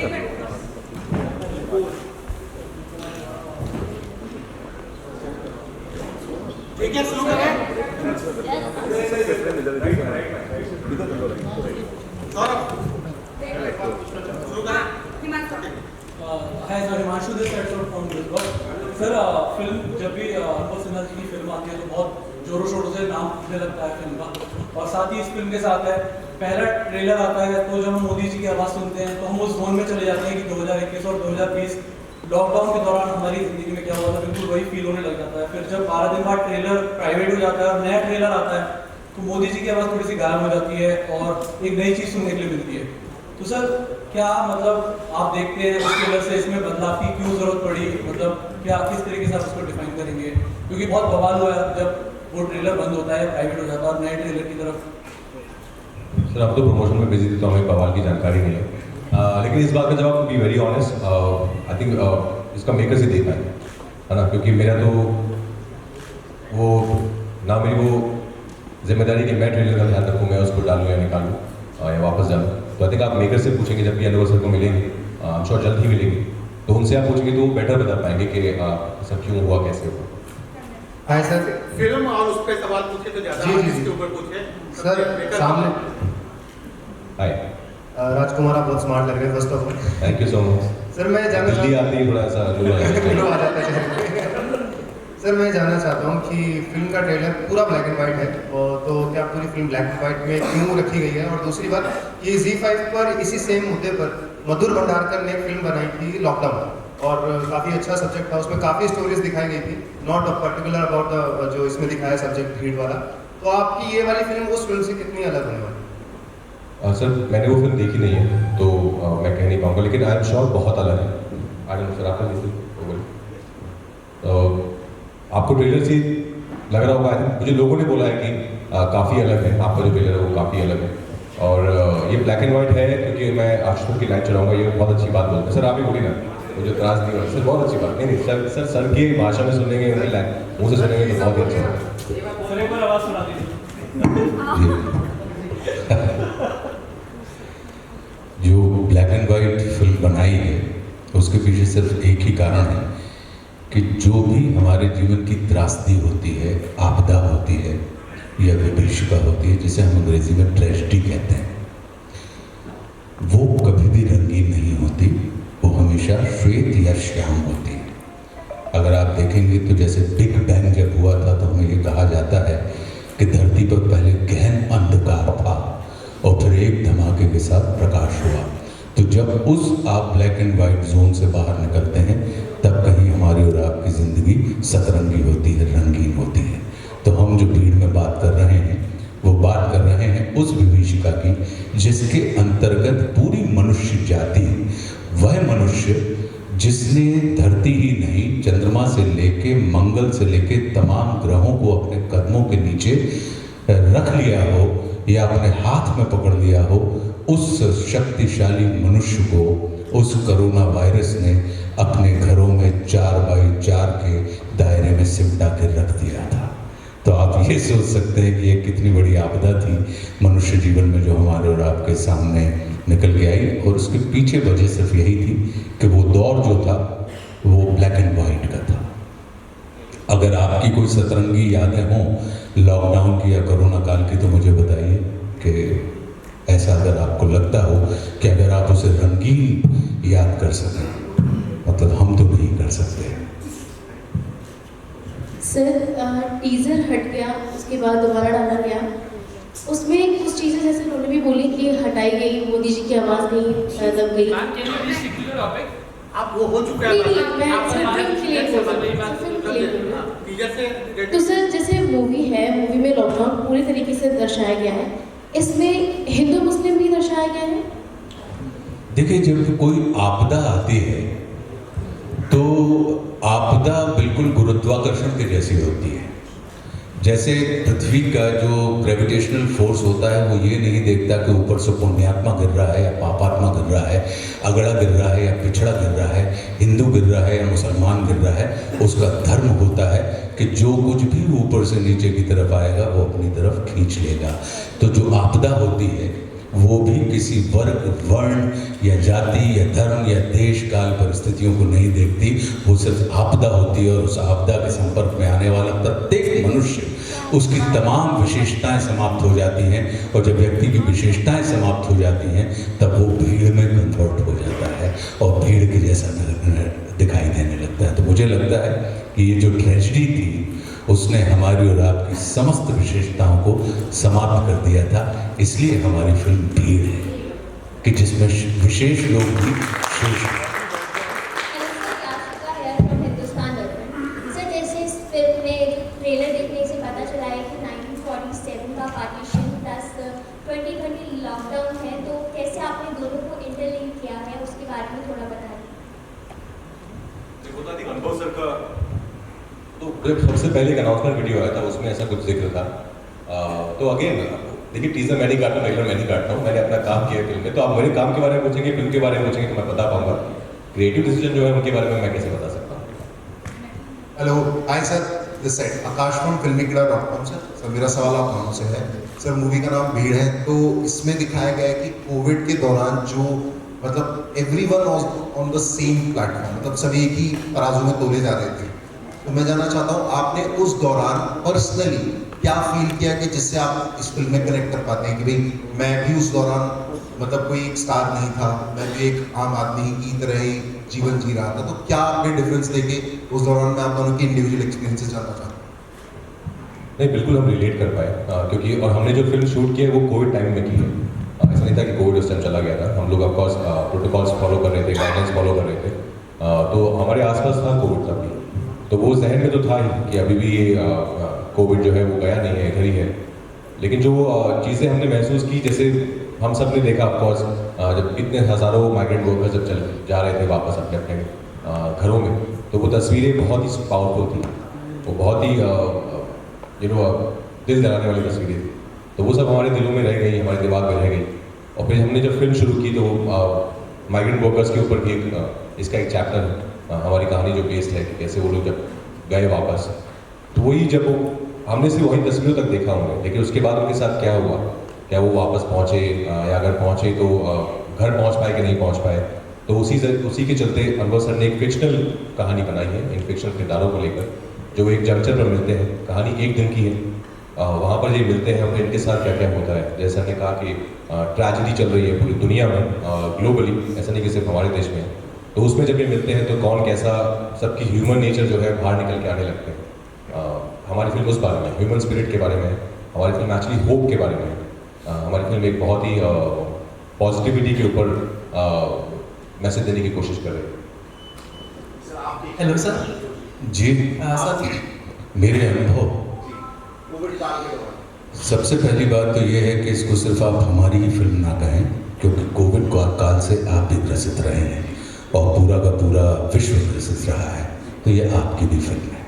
ठीक है, शुरू करें। Hi, sir. Himanshu this side from Brisbane. Sir film जब भी अनुभव सिन्हा जी की फिल्म आती है तो बहुत जोरों शोरों से नाम उठने लगता है फिल्म का, और साथ ही इस फिल्म के साथ है पहला ट्रेलर आता है तो जब हम मोदी जी की आवाज़ सुनते हैं तो हम उस जोन में चले जाते हैं कि 2021 और 2020 लॉकडाउन के दौरान हमारी ज़िंदगी में क्या हुआ था, बिल्कुल वही फील होने लग जाता है। फिर जब 12 दिन बाद ट्रेलर प्राइवेट हो जाता है और नया ट्रेलर आता है तो मोदी जी की आवाज़ थोड़ी सी गायब हो जाती है और एक नई चीज़ सुनने के लिए मिलती है। तो सर क्या मतलब आप देखते हैं उस ट्रेलर से इसमें बदलाव की क्यों ज़रूरत पड़ी, मतलब क्या किस तरीके से आप उसको डिफाइन करेंगे, क्योंकि बहुत बवाल हुआ है जब वो ट्रेलर बंद होता है प्राइवेट हो जाता है और नए ट्रेलर की तरफ। सर आप तो प्रमोशन में बिजी थे तो हमें बवाल की जानकारी नहीं है, लेकिन इस बात का जवाब to be very honest I think इसका मेकर्स ही देखा है ना, क्योंकि मेरा तो वो ना मेरी वो जिम्मेदारी कि मैं ट्रेलर का ध्यान रखूँ, मैं उसको डालूँ या निकालूँ या वापस डालूँ। तो आई थिंक आप मेकर से पूछेंगे जब भी अनुभव सर को मिलेंगे, आई एम श्योर जल्द ही मिलेंगे, तो उनसे आप पूछेंगे तो वो बेटर बता पाएंगे कि सब क्यों हुआ, कैसे हुआ। हाय सर, फिल्म और उस पर सवाल पूछे तो ज़्यादा, जी, जी, इसके जी। ऊपर पूछे सर सामने हाय, राजकुमार आप बहुत स्मार्ट लग रहे हैं first of all. Thank you so much. Sir मैं जानना जल्दी आते ही थोड़ा सा लो आ जाता है। सर मैं जानना चाहता हूँ कि फिल्म का ट्रेलर पूरा ब्लैक एंड वाइट है, और तो क्या पूरी फिल्म ब्लैक एंड वाइट में क्यों रखी गई है? और दूसरी बात, ये Z5 पर इसी सेम मुद्दे पर मधुर भंडारकर ने एक फिल्म बनाई थी लॉकडाउन, और काफ़ी अच्छा सब्जेक्ट था, उसमें काफ़ी स्टोरीज दिखाई गई थी, नॉट पर्टिकुलर अबाउट द जो इसमें दिखाया सब्जेक्ट भीड़ वाला। तो आपकी ये वाली फिल्म उस फिल्म से कितनी अलग होने वाली? सर मैंने वो फिल्म देखी नहीं है तो मैं कह नहीं पाऊंगा, लेकिन आई एम श्योर बहुत अलग है। आई डोंट नो सर आपने देखी तो आपको ट्रेलर से लग रहा होगा, मुझे लोगों ने बोला है कि काफ़ी अलग है, आपका जो ट्रेलर है वो काफ़ी अलग है, और ये ब्लैक एंड वाइट है क्योंकि मैं आशुतोष की लाइन चलाऊंगा, ये बहुत अच्छी बात बोलते हैं सर, आप ही बोली ना, मुझे त्रास नहीं होगा सर, बहुत अच्छी बात। नहीं सर, सर की भाषा में सुनेंगे, उनकी लाइन मुँह से सुनेंगे तो बहुत ही अच्छा होगा। सर एक बार आवाज़ सुना दीजिए। जो ब्लैक एंड वाइट फिल्म बनाई है उसके पीछे सिर्फ एक ही कारण है कि जो भी हमारे जीवन की त्रासदी होती है, आपदा होती है या विभीषिका होती है, जिसे हम अंग्रेजी में ट्रेजेडी कहते हैं, वो कभी भी रंगीन नहीं होती, वो हमेशा श्वेत या श्याम होती है। अगर आप देखेंगे तो जैसे बिग बैंग जब हुआ था तो हमें ये कहा जाता है कि धरती पर पहले गहन अंधकार था और फिर एक धमाके के साथ प्रकाश हुआ। तो जब उस आप ब्लैक एंड वाइट जोन से बाहर निकलते हैं तब कहीं हमारी और आपकी ज़िंदगी सतरंगी होती है, रंगीन होती है। तो हम जो भीड़ में बात कर रहे हैं वो बात कर रहे हैं उस विभीषिका की जिसके अंतर्गत पूरी मनुष्य जाति, वह मनुष्य जिसने धरती ही नहीं चंद्रमा से लेके मंगल से लेके तमाम ग्रहों को अपने कदमों के नीचे रख लिया हो या अपने हाथ में पकड़ लिया हो, उस शक्तिशाली मनुष्य को उस कोरोना वायरस ने अपने घरों में 4x4 के दायरे में सिमटा के रख दिया था। तो आप ये सोच सकते हैं कि ये कितनी बड़ी आपदा थी मनुष्य जीवन में जो हमारे और आपके सामने निकल के आई, और उसके पीछे वजह सिर्फ यही थी कि वो दौर जो था वो ब्लैक एंड वाइट का था। अगर आपकी कोई सतरंगी यादें हों लॉकडाउन की या कोरोना काल की तो मुझे बताइए कि ऐसा अगर आपको लगता हो कि अगर आप उसे रंगीन याद कर सकें, मतलब हम तो नहीं कर सकते। सर टीज़र हट गया, उसके बाद दोबारा डाला गया, उसमें कुछ चीज़ें जैसे उन्होंने भी बोली कि हटाई गई, मोदी जी की आवाज़ नहीं दब गई। आप वो हो चुका है। तो सर जैसे मूवी है, मूवी में लॉकडाउन पूरी तरीके से दर्शाया गया है, इसमें हिंदू मुस्लिम भी दर्शाया गया है। देखिए जब कोई आपदा आती है तो आपदा बिल्कुल गुरुत्वाकर्षण के जैसी होती है। जैसे पृथ्वी का जो ग्रेविटेशनल फोर्स होता है वो ये नहीं देखता कि ऊपर से पुण्यात्मा गिर रहा है या पापात्मा गिर रहा है, अगड़ा गिर रहा है या पिछड़ा गिर रहा है, हिंदू गिर रहा है या मुसलमान गिर रहा है। उसका धर्म होता है कि जो कुछ भी ऊपर से नीचे की तरफ आएगा वो अपनी तरफ खींच लेगा। तो जो आपदा होती है वो भी किसी वर्ग, वर्ण या जाति या धर्म या देश काल परिस्थितियों को नहीं देखती। वो सिर्फ आपदा होती है और उस आपदा के संपर्क में आने वाला प्रत्येक मनुष्य, उसकी तमाम विशेषताएं समाप्त हो जाती हैं, और जब व्यक्ति की विशेषताएं समाप्त हो जाती हैं तब वो भीड़ में कन्वर्ट हो जाता है और भीड़ के जैसा दिखाई देने लगता है। तो मुझे लगता है कि ये जो ट्रेजेडी थी उसने हमारी और आपकी समस्त विशेषताओं को समाप्त कर दिया था। इसलिए हमारी फिल्म भीड़ है कि जिसमें विशेष लोग भी शेष हैं। सर, जैसे इस फिल्म में ट्रेलर देखने से पता चला है कि 1947 का पार्टीशन प्लस 2020 लॉकडाउन है, तो कैसे आपने दोनों को इंटरलिंक किया है उसके बारे में थोड़ा बताइए। अनुभव सर का तो जब सबसे पहले एक अनाउंसमेंट वीडियो आया था उसमें ऐसा कुछ जिक्र था। तो अगेन देखिए, टीजर मैं नहीं काटता, ट्रेलर मैं नहीं काटता हूँ, मैंने अपना काम किया है फिल्म में। तो आप मेरे काम के बारे में पूछेंगे, फिल्म के बारे में पूछेंगे तो मैं बता पाऊंगा। क्रिएटिव डिसीजन जो है उनके बारे में मैं कैसे बता सकता हूँ। Hello, hi sir, this side Akash from filmikla.com। Sir मेरा सवाल आप दोनों से है। सर, मूवी का नाम भीड़ है, तो इसमें दिखाया गया है कि कोविड के दौरान जो मतलब everyone was on the same platform, मतलब सभी एक ही तराजू में तोले जा रहे थे। तो मैं जानना चाहता हूँ, आपने उस दौरान पर्सनली क्या फील किया कि जिससे आप इस फिल्म में कनेक्ट कर पाते हैं कि भाई मैं भी उस दौरान मतलब कोई एक स्टार नहीं था, मैं भी एक आम आदमी की तरह ही जीवन जी रहा था। तो क्या आपने डिफरेंस देखे उस दौरान? मैं आप दोनों की इंडिविजुअल एक्सपीरियंसेस जानना चाहता हूँ। नहीं, बिल्कुल हम रिलेट कर पाए, क्योंकि और हमने जो फिल्म शूट की है वो कोविड टाइम में की है। ऐसा नहीं था कि कोविड उस टाइम चला गया था। हम लोग ऑफकोर्स प्रोटोकॉल्स फॉलो कर रहे थे, गाइडलाइंस फॉलो कर रहे थे। तो हमारे आसपास था कोविड तब भी, तो वो जहन में तो था ही कि अभी भी ये कोविड जो है वो गया नहीं है, इधर ही है। लेकिन जो चीज़ें हमने महसूस की, जैसे हम सब ने देखा ऑफकोर्स, जब इतने हज़ारों माइग्रेंट वर्कर्स जब चल जा रहे थे वापस अपने अपने घरों में, तो वो तस्वीरें बहुत ही पावरफुल थी, वो बहुत ही दिल जलाने वाली तस्वीरें थी। तो वो सब हमारे दिलों में रह गई, हमारे दिमाग में रह गई। और फिर हमने जब फिल्म शुरू की तो माइग्रेंट वर्कर्स के ऊपर भी इसका एक चैप्टर है, हमारी कहानी जो बेस्ड है कि कैसे वो लोग जब गए वापस, तो वही जब वो हमने सिर्फ वही तस्वीरों तक देखा उन्हें, लेकिन उसके बाद उनके साथ क्या हुआ, क्या वो वापस पहुँचे या अगर पहुँचे तो घर पहुँच पाए कि नहीं पहुँच पाए। तो उसी के चलते अनुभव सर ने एक फिक्शनल कहानी बनाई है इन फिक्शनल किरदारों को लेकर, जो एक जंक्शन पर मिलते हैं। कहानी एक दिन की है, वहाँ पर ये मिलते हैं, और इनके साथ क्या क्या होता है। जैसे हमने कहा कि ट्रेजेडी चल रही है पूरी दुनिया में, ग्लोबली, ऐसा नहीं कि सिर्फ हमारे देश में। तो उसमें जब ये मिलते हैं तो कौन कैसा, सबकी ह्यूमन नेचर जो है बाहर निकल के आने लगते हैं। हमारी फिल्म उस बारे में, ह्यूमन स्पिरिट के बारे में है। हमारी फिल्म एक्चुअली होप के बारे में है। हमारी फिल्म एक बहुत ही पॉजिटिविटी के ऊपर मैसेज देने की कोशिश कर रही है। हेलो सर जी सर, मेरे अनुभव, सबसे पहली बात तो ये है कि इसको सिर्फ आप हमारी ही फिल्म ना कहें, क्योंकि कोविड काल से आप भी ग्रसित रहे हैं और पूरा का पूरा विश्व ग्रसित रहा है। तो ये आपकी भी फिल्म है,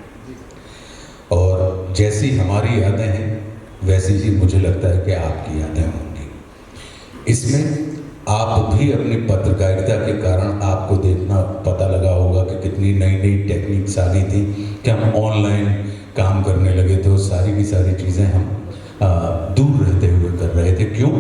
और जैसी हमारी यादें हैं वैसी ही मुझे लगता है कि आपकी यादें होंगी। इसमें आप भी अपनी पत्रकारिता के कारण आपको देखना पता लगा होगा कि कितनी नई नई टेक्निक्स आ गई थी कि हम ऑनलाइन काम करने लगे थे। वो सारी की सारी चीज़ें हम दूर रहते हुए कर रहे थे। क्यों?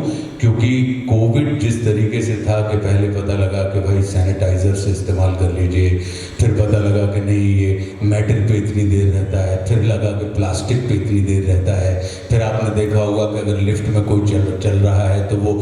क्योंकि कोविड जिस तरीके से था कि पहले पता लगा कि भाई सैनिटाइज़र से इस्तेमाल कर लीजिए, फिर पता लगा कि नहीं ये मेटल पे इतनी देर रहता है, फिर लगा कि प्लास्टिक पे इतनी देर रहता है, फिर आपने देखा होगा कि अगर लिफ्ट में कोई चल रहा है तो वो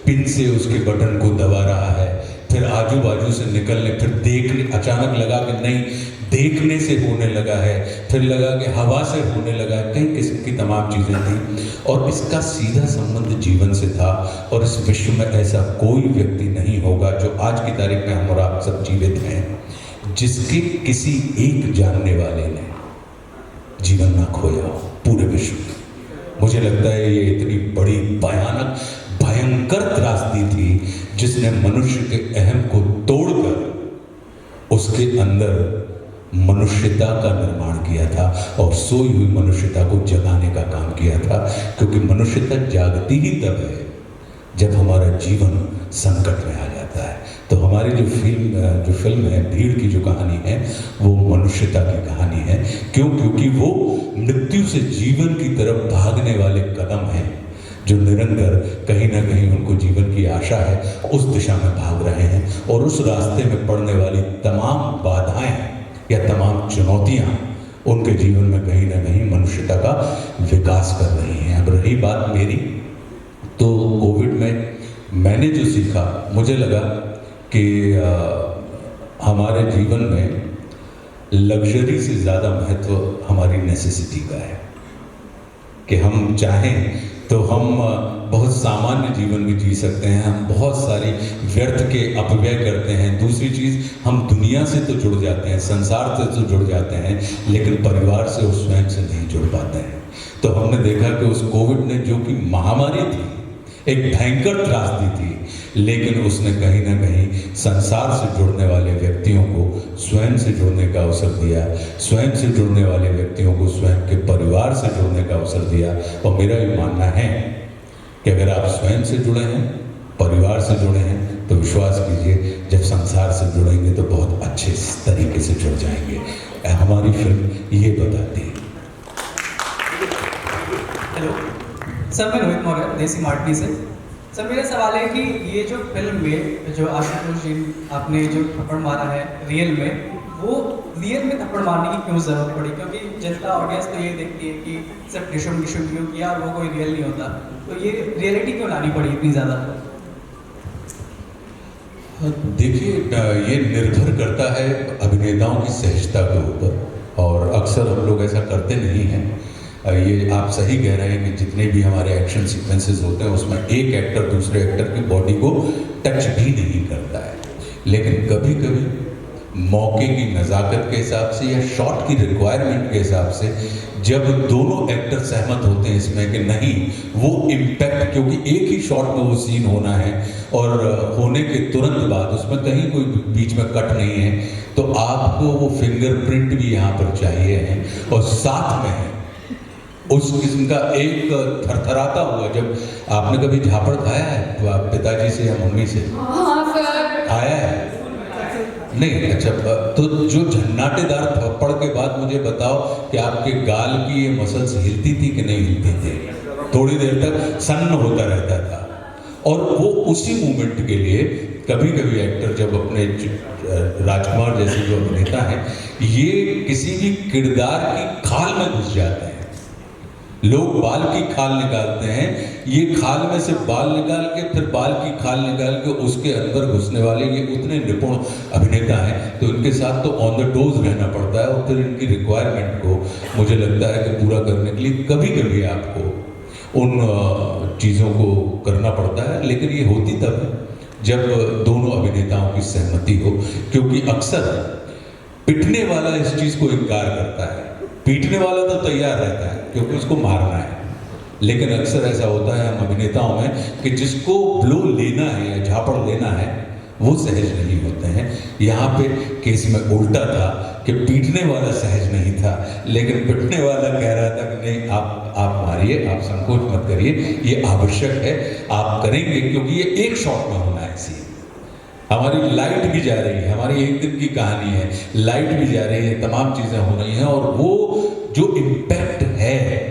पिन से उसके बटन को दबा रहा है, फिर आजू बाजू से निकलने, फिर देखने, अचानक लगा कि नहीं देखने से होने लगा है, फिर लगा कि हवा से होने लगा है, कई किस्म की तमाम चीज़ें थी। और इसका सीधा संबंध जीवन से था, और इस विश्व में ऐसा कोई व्यक्ति नहीं होगा जो आज की तारीख में हम और आप सब जीवित हैं जिसके किसी एक जानने वाले ने जीवन ना खोया हो पूरे विश्व में। मुझे लगता है ये इतनी बड़ी भयानक भयंकर त्रासदी थी जिसने मनुष्य के अहम को तोड़कर उसके अंदर मनुष्यता का निर्माण किया था और सोई हुई मनुष्यता को जगाने का काम किया था। क्योंकि मनुष्यता जागती ही तब है जब हमारा जीवन संकट में आ जाता है। तो हमारी जो फिल्म है भीड़ की जो कहानी है वो मनुष्यता की कहानी है। क्यों? क्योंकि वो मृत्यु से जीवन की तरफ भागने वाले कदम हैं जो निरंतर कहीं ना कहीं उनको जीवन की आशा है उस दिशा में भाग रहे हैं, और उस रास्ते में पड़ने वाली तमाम बाधाएं या तमाम चुनौतियां उनके जीवन में कहीं ना कहीं मनुष्यता का विकास कर रही हैं। अब रही बात मेरी, तो कोविड में मैंने जो सीखा, मुझे लगा कि हमारे जीवन में लग्जरी से ज़्यादा महत्व हमारी नेसेसिटी का है, कि हम चाहें तो हम बहुत सामान्य जीवन भी जी सकते हैं, हम बहुत सारी व्यर्थ के अपव्यय करते हैं। दूसरी चीज़, हम दुनिया से तो जुड़ जाते हैं, संसार से तो जुड़ जाते हैं, लेकिन परिवार से और स्वयं से नहीं जुड़ पाते हैं। तो हमने देखा कि उस कोविड ने, जो कि महामारी थी, एक भयंकर त्रासदी थी, लेकिन उसने कहीं ना कहीं संसार से जुड़ने वाले व्यक्तियों को स्वयं से जुड़ने का अवसर दिया, स्वयं से जुड़ने वाले व्यक्तियों को स्वयं के परिवार से जुड़ने का अवसर दिया। और मेरा ये मानना है कि अगर आप स्वयं से जुड़े हैं, परिवार से जुड़े हैं, तो विश्वास कीजिए जब संसार से जुड़ेंगे तो बहुत अच्छे तरीके से जुड़ जाएंगे। हमारी फिल्म ये बताती है। हेलो सर, मैं रोहित मौर्य, देसी मार्टनी से। सर, मेरा सवाल है कि ये जो फिल्म में जो आशुतोष जी आपने जो थप्पड़ मारा है रियल में, वो रियल में थप्पड़ मारने की क्यों ज़रूरत पड़ी? क्योंकि जनता ऑडियंस तो ये देखती है कि सिर्फ डिशम क्यों किया और वो कोई रियल नहीं होता, तो ये रियलिटी क्यों लानी पड़ी इतनी ज़्यादा? देखिए, ये निर्भर करता है अभिनेताओं की सहजता के ऊपर, और अक्सर हम लोग ऐसा करते नहीं हैं। ये आप सही कह रहे हैं कि जितने भी हमारे एक्शन सीक्वेंसेस होते हैं उसमें एक एक्टर दूसरे एक्टर की बॉडी को टच भी नहीं करता है, लेकिन कभी कभी मौके की नज़ाकत के हिसाब से या शॉट की रिक्वायरमेंट के हिसाब से जब दोनों एक्टर सहमत होते हैं इसमें कि नहीं, वो इम्पैक्ट, क्योंकि एक ही शॉट में वो सीन होना है और होने के तुरंत बाद उसमें कहीं कोई बीच में कट नहीं है, तो आपको वो फिंगरप्रिंट भी यहाँ पर चाहिए है, और साथ में उस किस्म का एक थरथराता हुआ। जब आपने कभी झापड़ खाया है पिताजी से या मम्मी से? खाया है? नहीं? अच्छा, तो जो झन्नाटेदार थप्पड़ के बाद मुझे बताओ कि आपके गाल की ये मसल्स हिलती थी कि नहीं हिलती थी? थोड़ी देर तक सन्न होता रहता था, और वो उसी मूवमेंट के लिए कभी कभी एक्टर जब अपने राजकुमार जैसे जो अभिनेता हैं, ये किसी भी किरदार की खाल में घुस जाते हैं। लोग बाल की खाल निकालते हैं, ये खाल में से बाल निकाल के फिर बाल की खाल निकाल के उसके अंदर घुसने वाले ये उतने निपुण अभिनेता हैं, तो इनके साथ तो ऑन द टोज रहना पड़ता है, और फिर इनकी रिक्वायरमेंट को मुझे लगता है कि पूरा करने के लिए कभी कभी आपको उन चीज़ों को करना पड़ता है। लेकिन ये होती तब जब दोनों अभिनेताओं की सहमति हो, क्योंकि अक्सर पिटने वाला इस चीज़ को इनकार करता है, पीटने वाला तो तैयार रहता है क्योंकि उसको मारना है, लेकिन अक्सर ऐसा होता है हम अभिनेताओं में कि जिसको ब्लो लेना है या झापड़ लेना है वो सहज नहीं होते हैं। यहाँ पे केस में उल्टा था कि पीटने वाला सहज नहीं था, लेकिन पिटने वाला कह रहा था कि नहीं, आप मारिए, आप संकोच मत करिए, ये आवश्यक है, आप करेंगे, क्योंकि ये एक शॉट में होना है। इसी हमारी लाइट भी जा रही है, हमारी एक दिन की कहानी है, लाइट भी जा रही है, तमाम चीज़ें हो रही हैं, और वो जो इम्पैक्ट है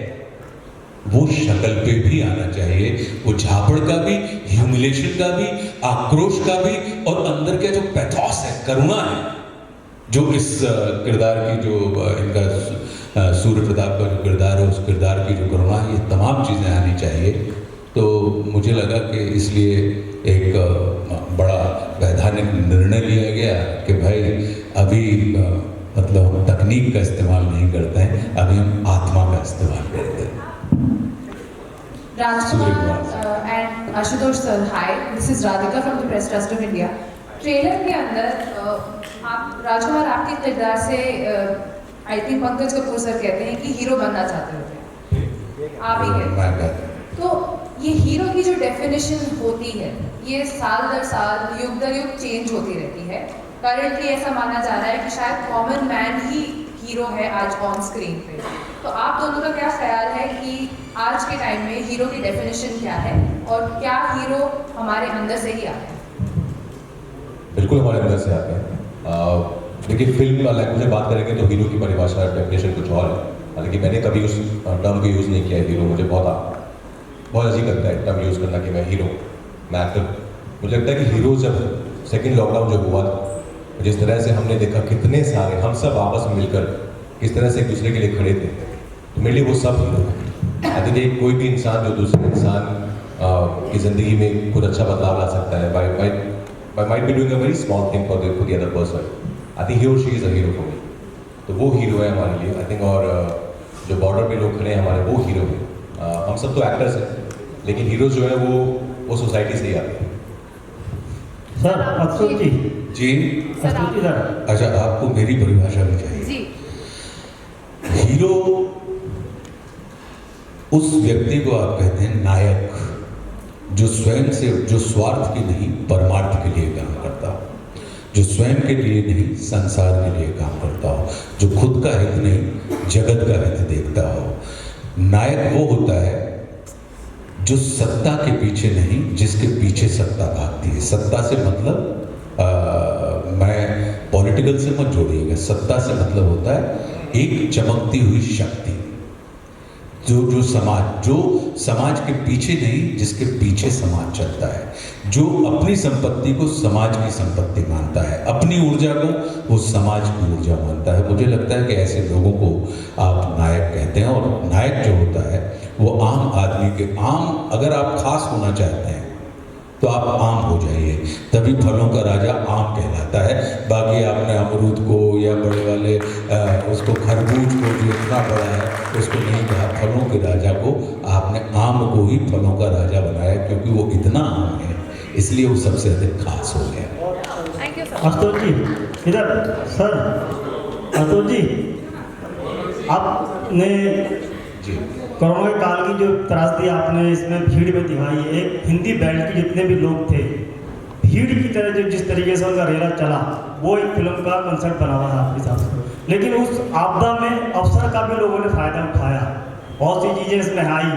वो शक्ल पे भी आना चाहिए, वो झापड़ का भी, ह्यूमिलेशन का भी, आक्रोश का भी, और अंदर का जो पैथोस है, करुणा है, जो इस किरदार की, जो इनका सूर्य प्रताप का जो किरदार है, उस किरदार की जो करुणा है, ये तमाम चीज़ें आनी चाहिए। तो मुझे लगा कि इसलिए एक बड़ा वैधानिक निर्णय लिया गया कि भाई अभी मतलब हम तकनीक का इस्तेमाल नहीं करते हैं, अभी हम आत्मा का इस्तेमाल करते हैं। Rajkumar and Ashutosh sir, hi, this is Radhika from the press trust of India. Trailer के अंदर आप राजकुमार आपके किरदार से I think Pankaj Kapoor sir कहते हैं कि हीरो बनना चाहते होते हैं, आप ही कहते हैं। तो ये हीरो की जो डेफिनेशन होती है, ये साल दर साल, युग दर युग चेंज होती रहती है। करंटली ऐसा माना जा रहा है कि शायद कॉमन मैन ही हीरो है आज ऑन स्क्रीन पे। तो आप दोनों का क्या ख्याल है कि आज के टाइम में हीरो की डेफिनेशन क्या है, और क्या हीरो हमारे अंदर से ही आते हैं? बिल्कुल हमारे अंदर से आते हैं। देखिए, फिल्म लैंग्वेज में बात करेंगे तो हीरो की परिभाषा, डेफिनेशन कुछ और है, हालांकि मैंने कभी उस टर्म को यूज़ नहीं किया है हीरो। मुझे बहुत बहुत अजीब लगता है टर्म यूज़ करना कि मैं हीरो, मैं एक्टर। मुझे लगता है कि हीरो जब सेकेंड लॉकडाउन जब हुआ था, जिस तरह से हमने देखा कितने सारे हम सब आपस में मिलकर किस तरह से एक दूसरे के लिए खड़े थे, तो मेरे लिए वो सब हीरो है। आई थिंक कोई भी इंसान जो दूसरे इंसान की ज़िंदगी में कुछ अच्छा बदलाव ला सकता है by might be doing a very small thing for the other person. I think he or she is a hero for me. तो वो हीरो है हमारे लिए आई थिंक। और जो बॉर्डर पे लोग खड़े हैं हमारे, वो हीरो हैं। हम सब तो एक्टर्स हैं, लेकिन हीरोज जो है वो सोसाइटी से ही आते हैं। सर अफसोस जी जी अफसोस जी सर, अच्छा, आपको मेरी परिभाषा में चाहिए। जी हीरो उस व्यक्ति को आप कहते हैं नायक, जो स्वयं से, जो स्वार्थ की नहीं परमार्थ के लिए काम करता हो, जो स्वयं के लिए नहीं संसार के लिए काम करता हो, जो खुद का हित नहीं जगत का हित देखता हो। नायक वो होता है जो सत्ता के पीछे नहीं, जिसके पीछे सत्ता भागती है। सत्ता से मतलब मैं पॉलिटिकल से मत जोड़िएगा, सत्ता से मतलब होता है एक चमकती हुई शक्ति, जो समाज के पीछे नहीं, जिसके पीछे समाज चलता है, जो अपनी संपत्ति को समाज की संपत्ति मानता है, अपनी ऊर्जा को वो समाज की ऊर्जा मानता है। मुझे लगता है कि ऐसे लोगों को आप नायक कहते हैं। और नायक जो होता है वो आम आदमी के अगर आप खास होना चाहते हैं तो आप आम हो जाइए, तभी फलों का राजा आम कहलाता है। बाकी आपने अमरूद को या बड़े वाले उसको खरबूज को जो इतना बड़ा है उसको नहीं कहा, फलों के राजा को आपने आम को ही फलों का राजा बनाया, क्योंकि वो इतना आम है इसलिए वो सबसे अधिक खास हो गया। Thank you sir. अफसोस जी इधर सर, अफसोस जी आपने जी कोरोना के काल की जो त्रासदी आपने इसमें भीड़ में दिखाई है, एक हिंदी बेल्ट के जितने भी लोग थे, भीड़ की तरह जो जिस तरीके से उनका रेला चला, वो एक फिल्म का कंसेप्ट बना हुआ था आपके हिसाब से। लेकिन उस आपदा में अवसर का भी लोगों ने फायदा उठाया, बहुत सी चीज़ें इसमें आई,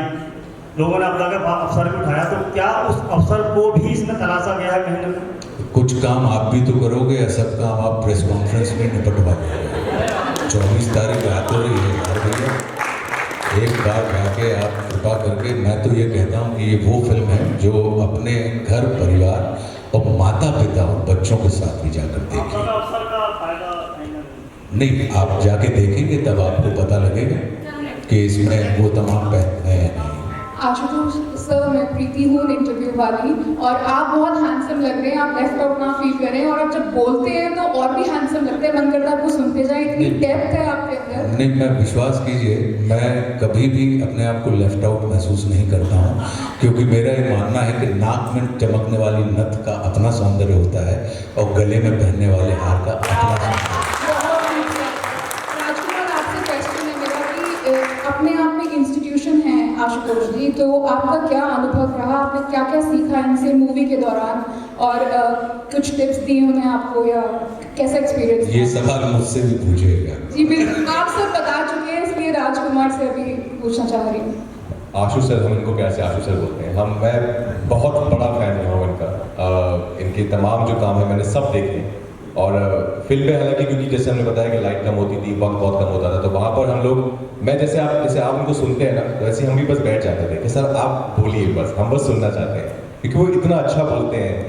लोगों ने आपदा का अवसर भी उठाया। तो क्या उस अवसर को भी इसमें तलाशा गया है कहीं ना कहीं? कुछ काम आप भी तो करोगे या सब काम आप प्रेस कॉन्फ्रेंस में निपटवा दोगे? 24 तारीख रात हो रही है यार भैया, एक बार जाके आप कृपा करके, मैं तो ये कहता हूँ कि ये वो फिल्म है जो अपने घर परिवार और माता पिता और बच्चों के साथ भी जाकर देखिए। अवसर का फायदा नहीं, आप जाके देखेंगे तब आपको पता लगेगा कि इसमें वो तमाम पहलू हैं या नहीं। आशुतोष सर, मैं प्रीति हूँ इंटरव्यू वाली, और आप बहुत हैंडसम लग रहे हैं, आप लेफ्ट आउट ना फील करें, और आप जब बोलते हैं तो और भी हैंडसम लगते हैं, मन करता है आपको सुनते जाए, इतनी डेप्थ है आपके अंदर। नहीं, मैं विश्वास कीजिए, मैं कभी भी अपने आप को लेफ्ट आउट महसूस नहीं करता हूँ, क्योंकि मेरा ये मानना है कि नाक में चमकने वाली नथ का अपना सौंदर्य होता है और गले में पहनने वाले हार का अपना सौंदर्य। राजकुमार, आपसे क्वेश्चन है मेरा कि अपने आप में इंस्टीट्यूशन है आशुतोष जी, तो आपका क्या अनुभव रहा, आपने क्या क्या सीखा इनसे मूवी के दौरान, और कुछ टिप्स दिए उन्हें आपको, या कैसा एक्सपीरियंस? ये सवाल मुझसे भी पूछिएगा। जी बिल्कुल, आप सब बता चुके हैं, इसलिए राजकुमार से अभी पूछना चाह रही हूँ। आशु सर, हम इनको प्यार से आशु सर बोलते हैं। मैं बहुत बड़ा फैन रहा हूँ इनका। इनके तमाम जो काम है मैंने सब देखे, और फिल्म में हालांकि क्योंकि जैसे हमने बताया कि लाइट कम होती थी, वक्त बहुत कम होता था, तो वहाँ पर हम लोग, मैं जैसे आप उनको सुनते हैं ना, तो ऐसे हम भी बस बैठ जाते थे कि सर आप बोलिए, बस हम बस सुनना चाहते हैं, क्योंकि वो इतना अच्छा बोलते हैं।